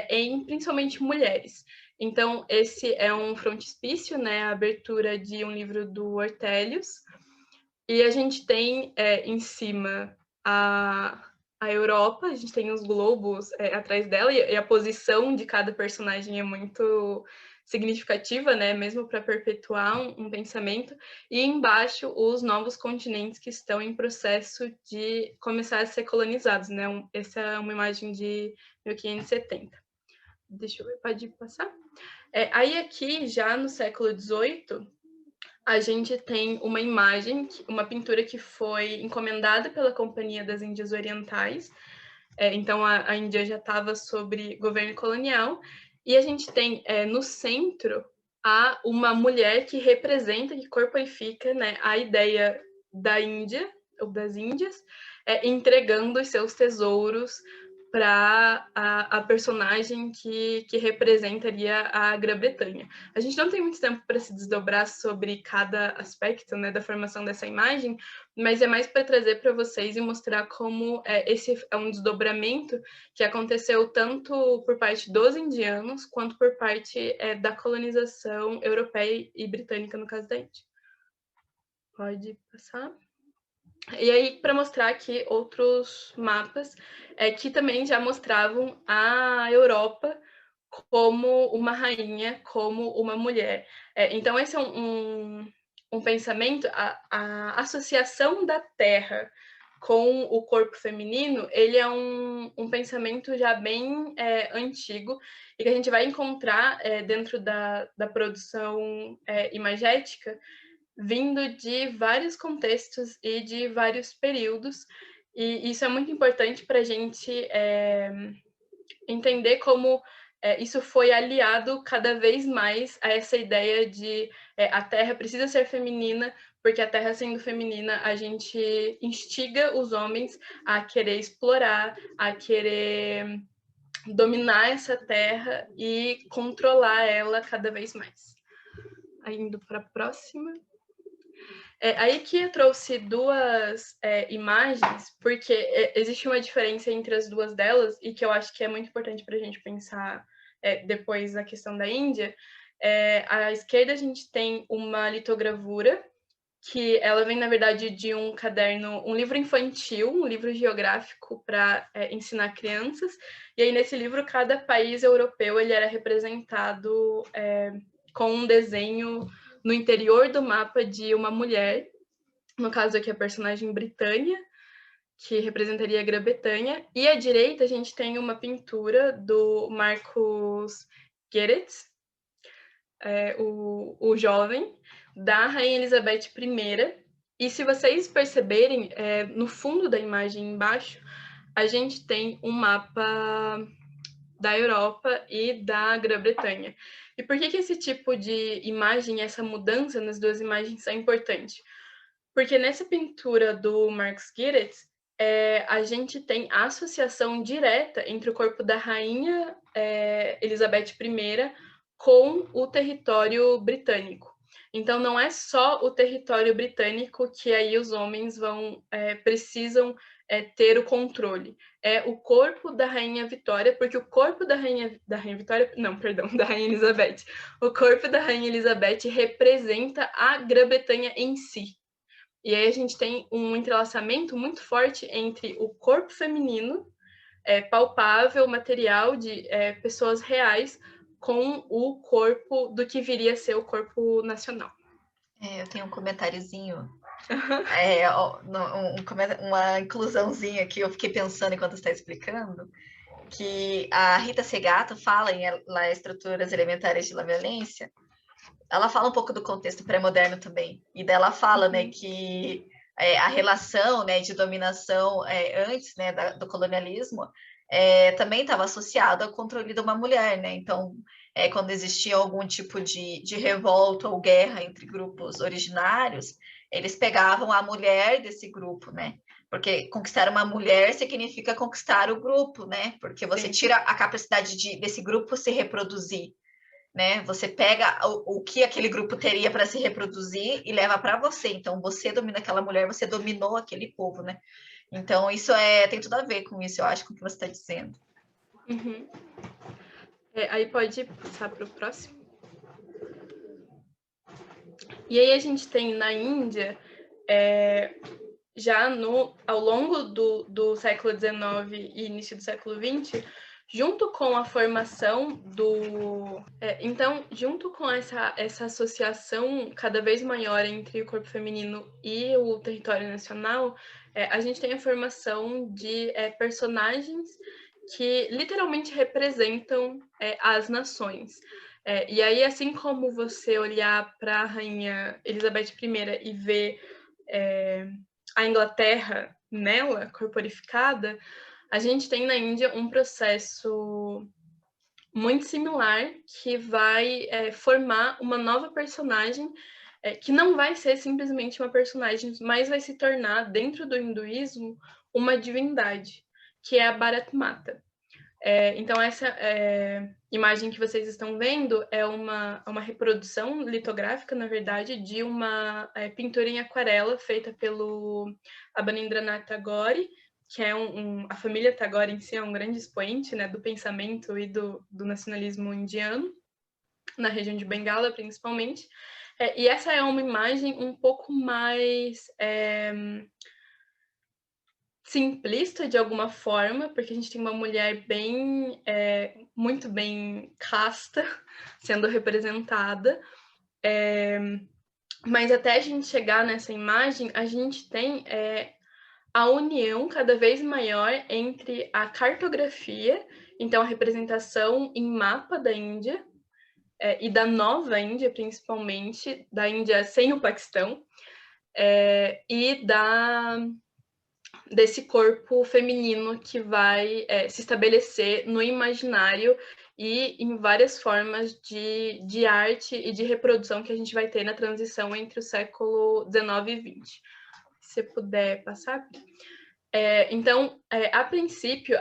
em principalmente mulheres. Então, esse é um frontispício, né, a abertura de um livro do Ortelius, e a gente tem em cima a Europa, a gente tem os globos atrás dela, e a posição de cada personagem é muito significativa, né? Mesmo para perpetuar um pensamento. E embaixo, os novos continentes que estão em processo de começar a ser colonizados, né? Essa é uma imagem de 1570. Deixa eu ver, pode passar? Aí aqui, já no século XVIII, a gente tem uma imagem, uma pintura que foi encomendada pela Companhia das Índias Orientais. Então, a Índia já estava sob governo colonial. E a gente tem no centro uma mulher que representa, que corporifica, né, a ideia da Índia, ou das Índias, entregando os seus tesouros para a personagem que representaria a Grã-Bretanha. A gente não tem muito tempo para se desdobrar sobre cada aspecto, né, da formação dessa imagem, mas é mais para trazer para vocês e mostrar como esse é um desdobramento que aconteceu tanto por parte dos indianos quanto por parte da colonização europeia e britânica, no caso da Índia. Pode passar. E aí, para mostrar aqui outros mapas que também já mostravam a Europa como uma rainha, como uma mulher. Então, esse é um pensamento, a associação da Terra com o corpo feminino, ele é um pensamento já bem antigo, e que a gente vai encontrar dentro da produção imagética, vindo de vários contextos e de vários períodos, e isso é muito importante para a gente entender como isso foi aliado cada vez mais a essa ideia de a Terra precisa ser feminina, porque a Terra sendo feminina, a gente instiga os homens a querer explorar, a querer dominar essa Terra e controlar ela cada vez mais. Indo para a próxima. Aí que eu trouxe 2 imagens, porque existe uma diferença entre as 2 delas, e que eu acho que é muito importante para a gente pensar depois na questão da Índia. À esquerda a gente tem uma litogravura, que ela vem, na verdade, de um caderno, um livro infantil, um livro geográfico para ensinar crianças, e aí nesse livro cada país europeu ele era representado com um desenho no interior do mapa de uma mulher, no caso aqui a personagem Britânia, que representaria a Grã-Bretanha, e à direita a gente tem uma pintura do Marcus Geretz, o jovem, da Rainha Elizabeth I, e se vocês perceberem, no fundo da imagem embaixo, a gente tem um mapa da Europa e da Grã-Bretanha. E por que esse tipo de imagem, essa mudança nas 2 imagens é importante? Porque nessa pintura do Marcus Geretz, a gente tem a associação direta entre o corpo da rainha Elizabeth I com o território britânico. Então, não é só o território britânico que aí os homens precisam ter o controle. É o corpo da Rainha Vitória, porque o corpo da Rainha Vitória, não, perdão, da Rainha Elizabeth. O corpo da Rainha Elizabeth representa a Grã-Bretanha em si. E aí a gente tem um entrelaçamento muito forte entre o corpo feminino, palpável, material de pessoas reais, com o corpo do que viria a ser o corpo nacional. Eu tenho um comentáriozinho, uma inclusãozinha que eu fiquei pensando enquanto você está explicando, que a Rita Segato fala em Estruturas Elementares de La Violência. Ela fala um pouco do contexto pré-moderno também, e dela fala, né, que a relação, né, de dominação antes, né, do colonialismo também estava associado ao controle de uma mulher, né? Então, quando existia algum tipo de revolta ou guerra entre grupos originários, eles pegavam a mulher desse grupo, né? Porque conquistar uma mulher significa conquistar o grupo, né? Porque você tira a capacidade desse grupo se reproduzir, né? Você pega o que aquele grupo teria para se reproduzir e leva para você. Então, você domina aquela mulher, você dominou aquele povo, né? Então, isso tem tudo a ver com isso, eu acho, com o que você está dizendo. Uhum. Aí pode passar para o próximo. E aí a gente tem na Índia, já ao longo do século XIX e início do século XX, junto com a formação então, junto com essa associação cada vez maior entre o corpo feminino e o território nacional, a gente tem a formação de personagens que literalmente representam as nações. E aí, assim como você olhar para a Rainha Elizabeth I e ver a Inglaterra nela, corporificada, a gente tem na Índia um processo muito similar que vai formar uma nova personagem que não vai ser simplesmente uma personagem, mas vai se tornar, dentro do hinduísmo, uma divindade, que é a Bharat Mata. Então, essa imagem que vocês estão vendo é uma reprodução litográfica, na verdade, de uma pintura em aquarela feita pelo Abanindranath Tagore, que é a família Tagore em si é um grande expoente, né, do pensamento e do nacionalismo indiano, na região de Bengala, principalmente. E essa é uma imagem um pouco mais simplista de alguma forma, porque a gente tem uma mulher muito bem casta sendo representada, mas até a gente chegar nessa imagem, a gente tem a união cada vez maior entre a cartografia, então a representação em mapa da Índia, e da nova Índia, principalmente, da Índia sem o Paquistão, e desse corpo feminino que vai se estabelecer no imaginário e em várias formas de arte e de reprodução que a gente vai ter na transição entre o século XIX e XX. Se você puder passar. Então, a princípio,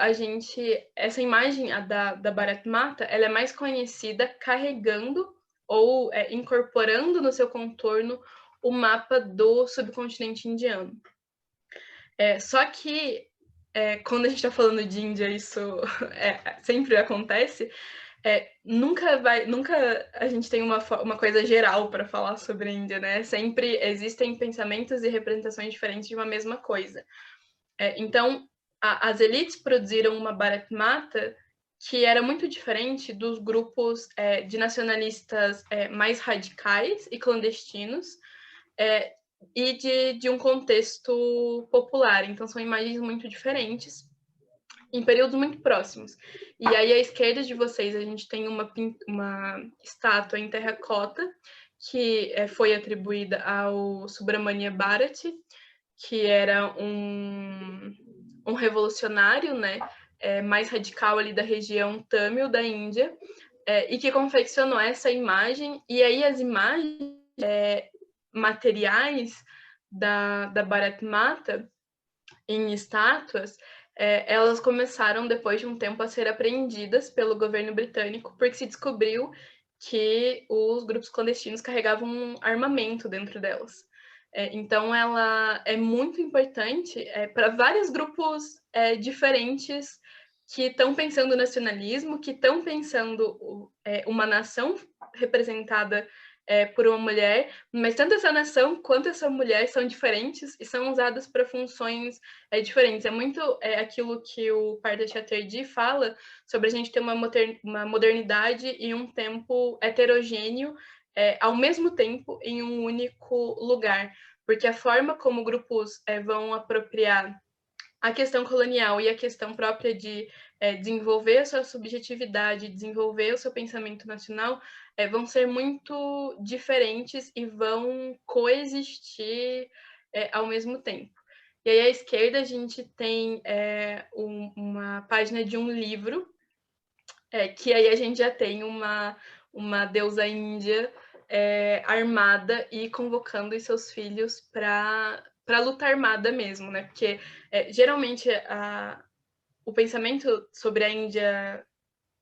essa imagem da Bharat Mata, ela é mais conhecida carregando ou incorporando no seu contorno o mapa do subcontinente indiano. Só que, quando a gente está falando de Índia, isso sempre acontece, nunca a gente tem uma coisa geral para falar sobre a Índia, né? Sempre existem pensamentos e representações diferentes de uma mesma coisa. Então, as elites produziram uma Bharat Mata que era muito diferente dos grupos de nacionalistas mais radicais e clandestinos, e de um contexto popular. Então, são imagens muito diferentes, em períodos muito próximos. E aí, à esquerda de vocês, a gente tem uma estátua em terracota, que foi atribuída ao Subramania Bharati, que era um revolucionário, né, mais radical ali da região Tamil da Índia, e que confeccionou essa imagem. E aí as imagens materiais da Bharat Mata, em estátuas, elas começaram, depois de um tempo, a ser apreendidas pelo governo britânico, porque se descobriu que os grupos clandestinos carregavam um armamento dentro delas. Então, ela é muito importante para vários grupos diferentes que estão pensando no nacionalismo, que estão pensando uma nação representada por uma mulher, mas tanto essa nação quanto essa mulher são diferentes e são usadas para funções diferentes. É muito aquilo que o Parda Chatterjee fala sobre a gente ter uma modernidade e um tempo heterogêneo ao mesmo tempo em um único lugar, porque a forma como grupos vão apropriar a questão colonial e a questão própria de desenvolver a sua subjetividade, desenvolver o seu pensamento nacional, vão ser muito diferentes e vão coexistir ao mesmo tempo. E aí, à esquerda, a gente tem uma página de um livro, que aí a gente já tem uma deusa índia armada e convocando os seus filhos para luta armada mesmo, né? Porque geralmente o pensamento sobre a Índia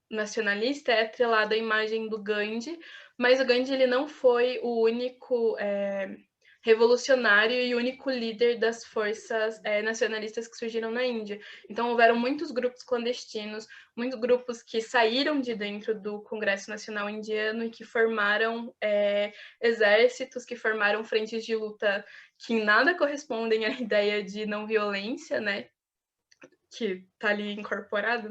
nacionalista é atrelado à imagem do Gandhi, mas o Gandhi ele não foi o único revolucionário e único líder das forças nacionalistas que surgiram na Índia. Então, houveram muitos grupos clandestinos, muitos grupos que saíram de dentro do Congresso Nacional Indiano e que formaram exércitos, que formaram frentes de luta que em nada correspondem à ideia de não violência, né? Que está ali incorporado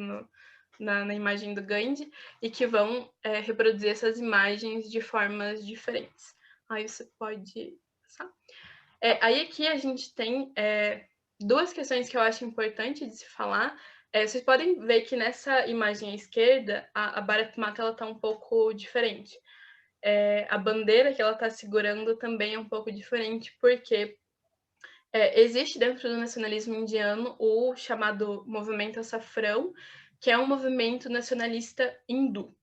na imagem do Gandhi, e que vão reproduzir essas imagens de formas diferentes. Aí você pode passar. Aí aqui a gente tem duas questões que eu acho importante de se falar. Vocês podem ver que nessa imagem à esquerda, a Bharat Mata está um pouco diferente. A bandeira que ela está segurando também é um pouco diferente, porque existe dentro do nacionalismo indiano o chamado movimento açafrão, que é um movimento nacionalista hindu.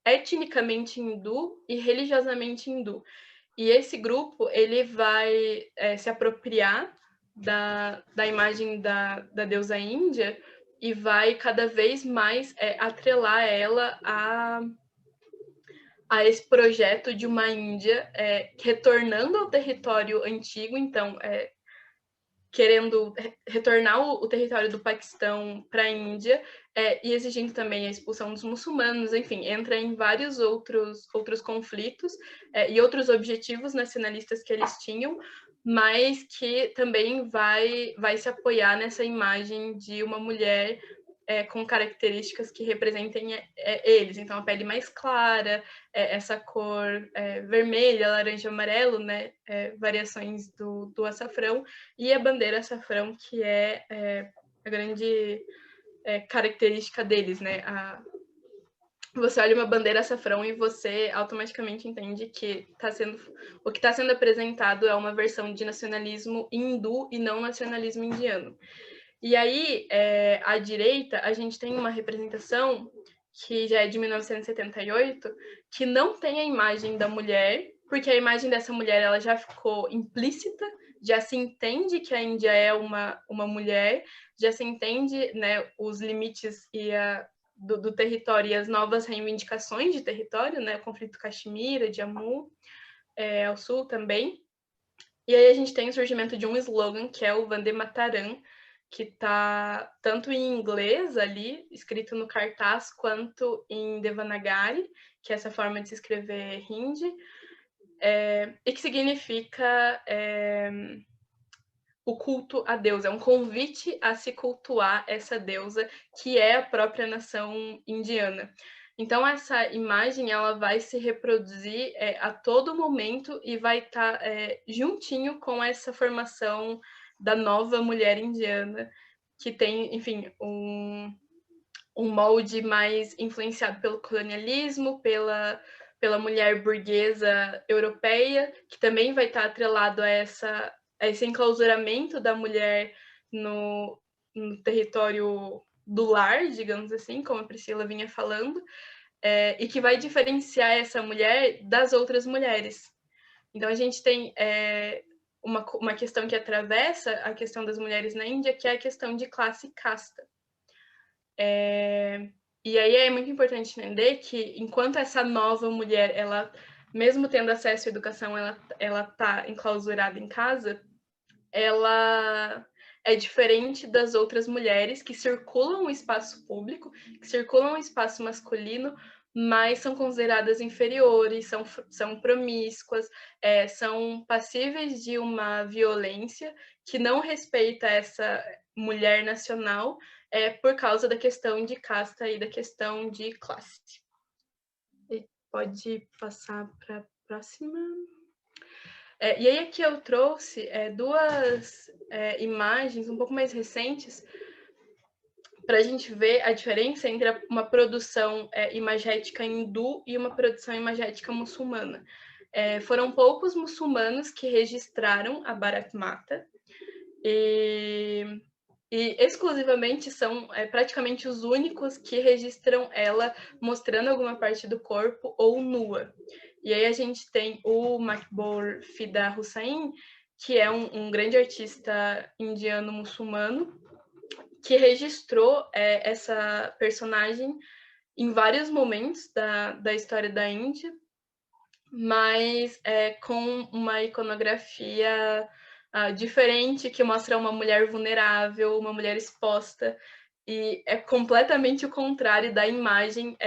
Etnicamente hindu e religiosamente hindu. E esse grupo ele vai se apropriar da imagem da deusa Índia e vai cada vez mais atrelar ela a esse projeto de uma Índia retornando ao território antigo, então querendo retornar o território do Paquistão para a Índia e exigindo também a expulsão dos muçulmanos, enfim, entra em vários outros conflitos e outros objetivos nacionalistas que eles tinham, mas que também vai se apoiar nessa imagem de uma mulher com características que representem eles. Então, a pele mais clara, essa cor vermelha, laranja, amarelo, né? Variações do açafrão, e a bandeira açafrão, que é a grande característica deles, né? Você olha uma bandeira açafrão e você automaticamente entende que o que está sendo apresentado é uma versão de nacionalismo hindu e não nacionalismo indiano. E aí, à direita, a gente tem uma representação que já é de 1978, que não tem a imagem da mulher, porque a imagem dessa mulher ela já ficou implícita, já se entende que a Índia é uma mulher, já se entende, né, os limites do território e as novas reivindicações de território, né, o conflito Caxemira, Jammu, ao sul também. E aí a gente tem o surgimento de um slogan, que é o Vande Mataram, que está tanto em inglês ali, escrito no cartaz, quanto em Devanagari, que é essa forma de se escrever hindi, e que significa o culto à deusa, é um convite a se cultuar essa deusa, que é a própria nação indiana. Então, essa imagem ela vai se reproduzir a todo momento e vai estar juntinho com essa formação da nova mulher indiana, que tem, enfim, um molde mais influenciado pelo colonialismo, pela mulher burguesa europeia, que também vai estar atrelado a esse enclausuramento da mulher no território do lar, digamos assim, como a Priscila vinha falando, e que vai diferenciar essa mulher das outras mulheres. Então, a gente tem uma questão que atravessa a questão das mulheres na Índia, que é a questão de classe e casta. E aí é muito importante entender que, enquanto essa nova mulher, ela, mesmo tendo acesso à educação, ela está enclausurada em casa, ela é diferente das outras mulheres que circulam o espaço público, que circulam o espaço masculino, mas são consideradas inferiores, são promíscuas, são passíveis de uma violência que não respeita essa mulher nacional, por causa da questão de casta e da questão de classe. E pode passar para a próxima. E aí aqui eu trouxe duas imagens um pouco mais recentes para a gente ver a diferença entre uma produção imagética hindu e uma produção imagética muçulmana. Foram poucos muçulmanos que registraram a Bharat Mata e exclusivamente são praticamente os únicos que registram ela mostrando alguma parte do corpo ou nua. E aí a gente tem o Maqbul Fida Hussain, que é um grande artista indiano muçulmano, que registrou essa personagem em vários momentos da história da Índia, mas com uma iconografia diferente, que mostra uma mulher vulnerável, uma mulher exposta, e é completamente o contrário da imagem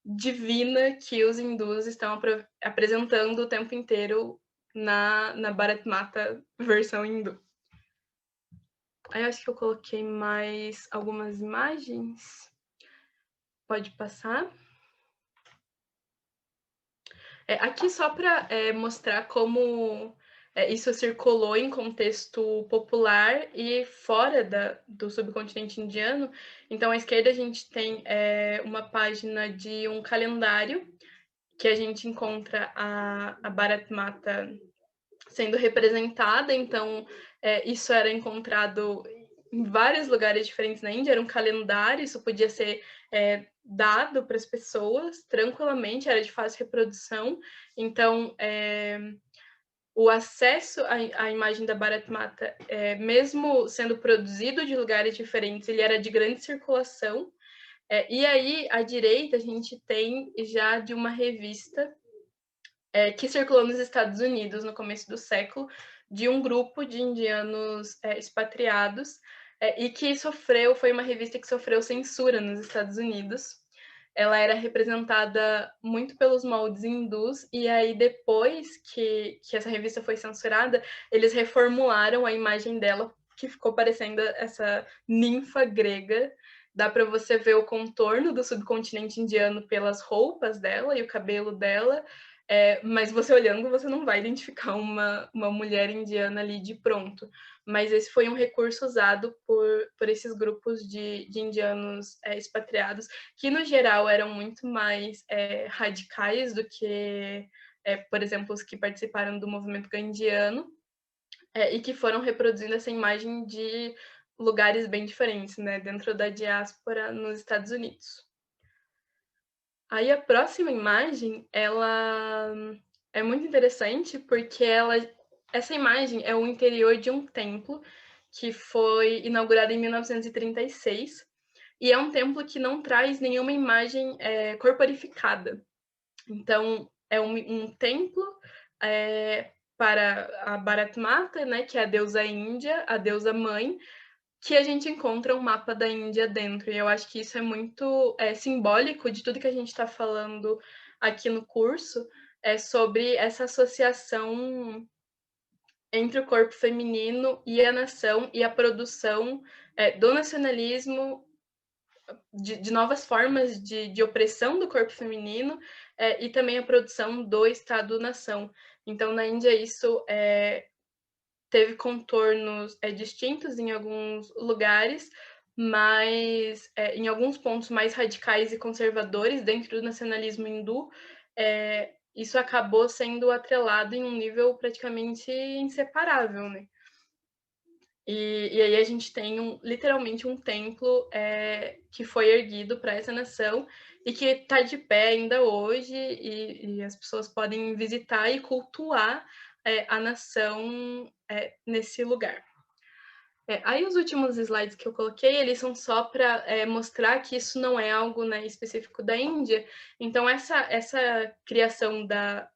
divina que os hindus estão apresentando o tempo inteiro na Bharat Mata versão hindu. Aí eu acho que eu coloquei mais algumas imagens. Pode passar. Aqui só para mostrar como isso circulou em contexto popular e fora do subcontinente indiano. Então, à esquerda a gente tem uma página de um calendário que a gente encontra a Bharat Mata sendo representada. Então, isso era encontrado em vários lugares diferentes na Índia, era um calendário, isso podia ser dado para as pessoas tranquilamente, era de fácil reprodução. Então, o acesso à imagem da Bharat Mata, mesmo sendo produzido de lugares diferentes, ele era de grande circulação. E aí, à direita, a gente tem já de uma revista que circulou nos Estados Unidos no começo do século, de um grupo de indianos expatriados, e que foi uma revista que sofreu censura nos Estados Unidos. Ela era representada muito pelos moldes hindus, e aí depois que essa revista foi censurada, eles reformularam a imagem dela, que ficou parecendo essa ninfa grega. Dá para você ver o contorno do subcontinente indiano pelas roupas dela e o cabelo dela, mas você olhando, você não vai identificar uma mulher indiana ali de pronto. Mas esse foi um recurso usado por esses grupos de indianos expatriados, que no geral eram muito mais radicais do que, por exemplo, os que participaram do movimento gandiano, e que foram reproduzindo essa imagem de lugares bem diferentes, né, dentro da diáspora nos Estados Unidos. Aí a próxima imagem, ela é muito interessante porque essa imagem é o interior de um templo que foi inaugurado em 1936, e é um templo que não traz nenhuma imagem corporificada. Então, é um templo para a Bharat Mata, né, que é a deusa índia, a deusa mãe, que a gente encontra um mapa da Índia dentro. E eu acho que isso é muito simbólico de tudo que a gente está falando aqui no curso, sobre essa associação entre o corpo feminino e a nação, e a produção do nacionalismo, de novas formas de opressão do corpo feminino, e também a produção do Estado-nação. Então, na Índia, isso teve contornos distintos em alguns lugares, mas em alguns pontos mais radicais e conservadores dentro do nacionalismo hindu, isso acabou sendo atrelado em um nível praticamente inseparável, né? E aí a gente tem literalmente um templo que foi erguido para essa nação e que está de pé ainda hoje, e as pessoas podem visitar e cultuar a nação nesse lugar. Aí os últimos slides que eu coloquei, eles são só para mostrar que isso não é algo, né, específico da Índia. Então, essa criação da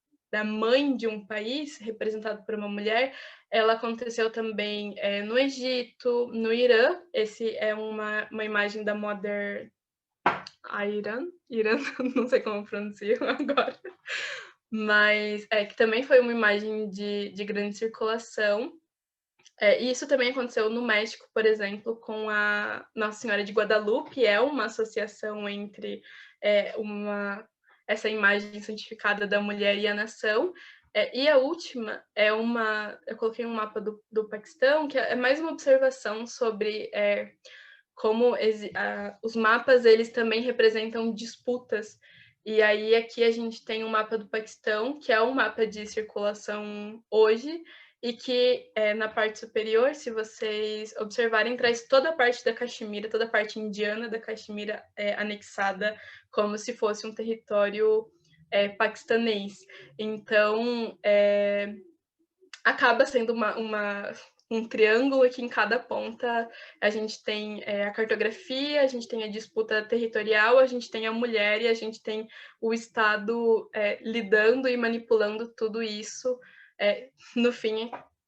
mãe de um país, representado por uma mulher, ela aconteceu também no Egito, no Irã. Esse é uma imagem da Mother Irã, não sei como pronunciam agora, mas que também foi uma imagem de grande circulação. E isso também aconteceu no México, por exemplo, com a Nossa Senhora de Guadalupe, é uma associação entre essa imagem santificada da mulher e a nação. E a última eu coloquei um mapa do Paquistão, que é mais uma observação sobre como os mapas eles também representam disputas. E aí aqui a gente tem um mapa do Paquistão, que é um mapa de circulação hoje, e que na parte superior, se vocês observarem, traz toda a parte da Caxemira, toda a parte indiana da Caxemira anexada como se fosse um território paquistanês. Então, acaba sendo um triângulo que em cada ponta a gente tem a cartografia, a gente tem a disputa territorial, a gente tem a mulher e a gente tem o Estado lidando e manipulando tudo isso. No fim,